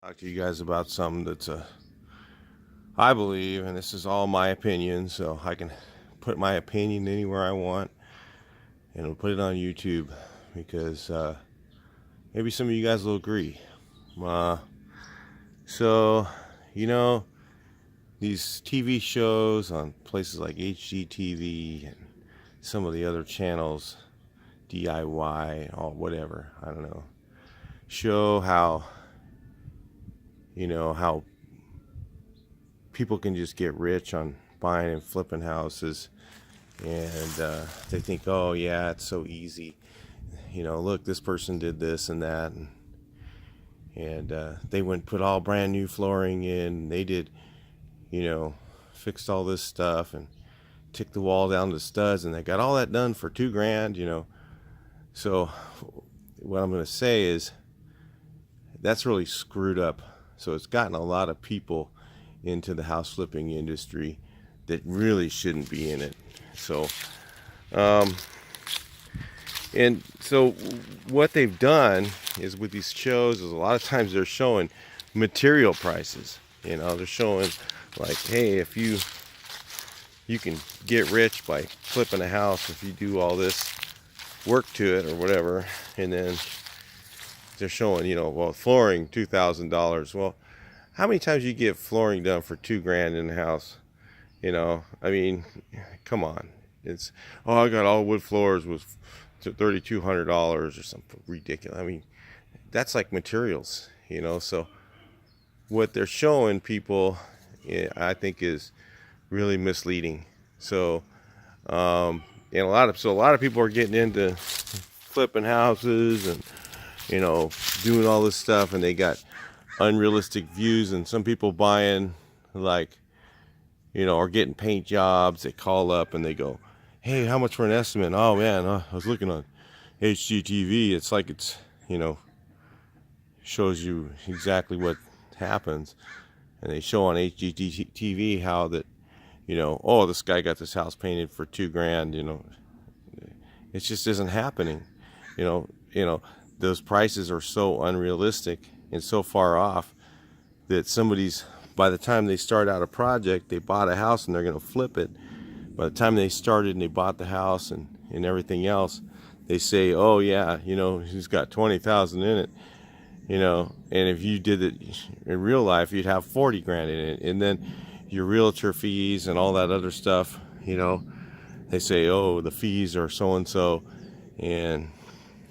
Talk to you guys about something that's I believe, and this is all my opinion, so I can put my opinion anywhere I want, and I'll put it on YouTube because maybe some of you guys will agree. Uh, so, you know, these TV shows on places like HGTV and some of the other channels, DIY, or whatever, I don't know, show how people can just get rich on buying and flipping houses, and they think, oh yeah, it's so easy. Look, this person did this and that, and they went and put all brand new flooring in. They did, fixed all this stuff and took the wall down to studs, and they got all that done for $2,000. So what I'm going to say is that's really screwed up. So it's gotten a lot of people into the house flipping industry that really shouldn't be in it. So, and so what they've done is with these shows is a lot of times they're showing material prices. They're showing like, hey, if you can get rich by flipping a house if you do all this work to it or whatever, and then they're showing, well, flooring $2,000. Well, how many times you get flooring done for $2,000 in the house? I mean, come on. It's, oh, I got all wood floors with $3,200 or something ridiculous. I mean, that's like materials, So what they're showing people, I think, is really misleading. So, and a lot of people are getting into flipping houses and doing all this stuff, and they got unrealistic views, and some people buying like, or getting paint jobs. They call up and they go, hey, how much for an estimate? Oh man, I was looking on HGTV. It's like it's, shows you exactly what happens, and they show on HGTV how that, oh, this guy got this house painted for $2,000. It just isn't happening. Those prices are so unrealistic and so far off that by the time they start out a project, they bought a house and they're going to flip it. By the time they started and they bought the house and everything else, they say, oh yeah, he's got 20,000 in it, and if you did it in real life, you'd have 40 grand in it. And then your realtor fees and all that other stuff, they say, oh, the fees are so-and-so, and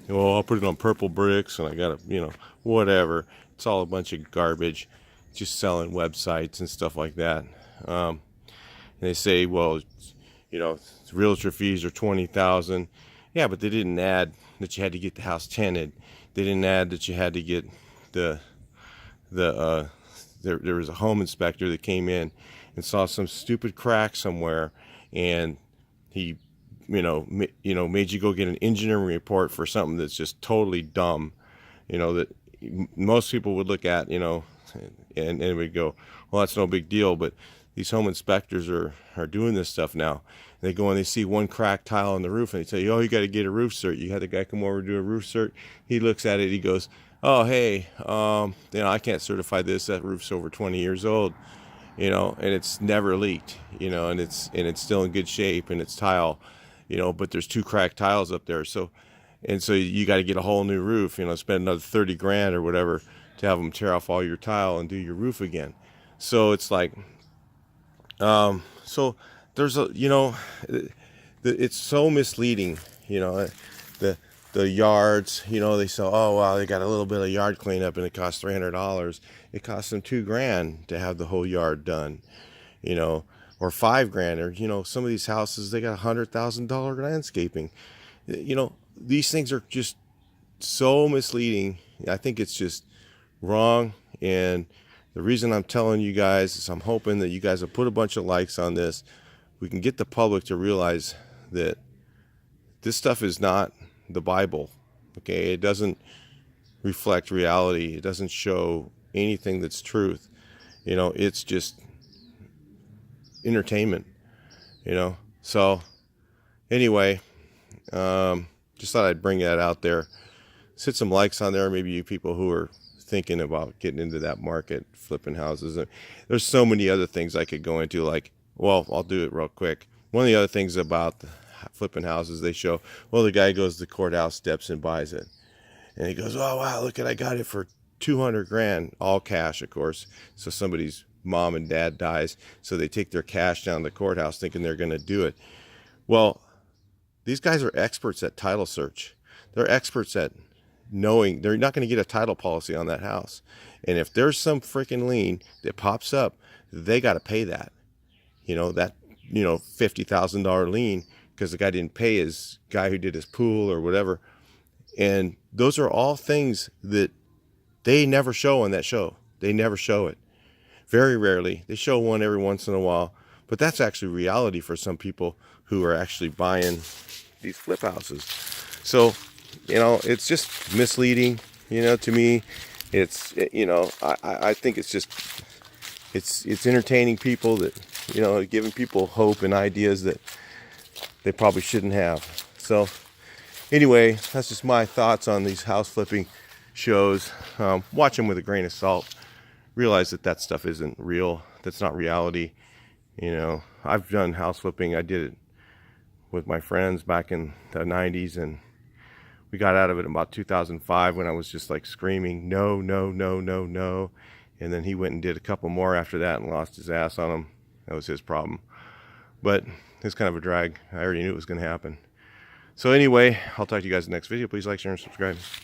oh, I'll put it on purple bricks, and I got to, whatever. It's all a bunch of garbage, just selling websites and stuff like that. And they say, well, realtor fees are 20,000. Yeah, but they didn't add that you had to get the house tenanted. They didn't add that you had to get there was a home inspector that came in and saw some stupid crack somewhere, and he made you go get an engineering report for something that's just totally dumb, that most people would look at, and would go, well, that's no big deal. But these home inspectors are doing this stuff now. They go and they see one cracked tile on the roof, and they tell you, oh, you got to get a roof cert. You had the guy come over to do a roof cert. He looks at it, he goes, oh, hey, I can't certify this. That roof's over 20 years old, and it's never leaked, and it's still in good shape, and it's tile, but there's 2 cracked tiles up there. So you got to get a whole new roof, spend another 30 grand or whatever to have them tear off all your tile and do your roof again. So it's like, so there's it's so misleading, the yards, they say, oh, wow, they got a little bit of yard cleanup and it costs $300. It costs them $2,000 to have the whole yard done, or $5,000, or, some of these houses, they got $100,000 landscaping. These things are just so misleading. I think it's just wrong. And the reason I'm telling you guys is I'm hoping that you guys will put a bunch of likes on this. We can get the public to realize that this stuff is not the Bible. Okay, it doesn't reflect reality. It doesn't show anything that's truth. It's just entertainment. So anyway, just thought I'd bring that out there. Hit some likes on there. Maybe you people who are thinking about getting into that market, flipping houses. There's so many other things I could go into, like, well, I'll do it real quick. One of the other things about the flipping houses, they show, well, the guy goes to the courthouse steps and buys it. And he goes, oh, wow, look at, I got it for 200 grand, all cash, of course. So somebody's mom and dad dies, so they take their cash down to the courthouse thinking they're going to do it. Well, these guys are experts at title search. They're experts at knowing they're not going to get a title policy on that house. And if there's some freaking lien that pops up, they got to pay that. That $50,000 lien because the guy didn't pay his guy who did his pool or whatever. And those are all things that they never show on that show. They never show it. Very rarely. They show one every once in a while. But that's actually reality for some people who are actually buying these flip houses. So, it's just misleading, to me. It's, I think it's just, it's entertaining people that, giving people hope and ideas that they probably shouldn't have. So anyway, that's just my thoughts on these house flipping shows. Watch them with a grain of salt. Realize that stuff isn't real. That's not reality. I've done house flipping. I did it with my friends back in the 90s, and we got out of it in about 2005 when I was just like screaming, no, no, no, no, no. And then he went and did a couple more after that and lost his ass on them. That was his problem. But it's kind of a drag. I already knew it was going to happen. So anyway, I'll talk to you guys in the next video. Please like, share, and subscribe.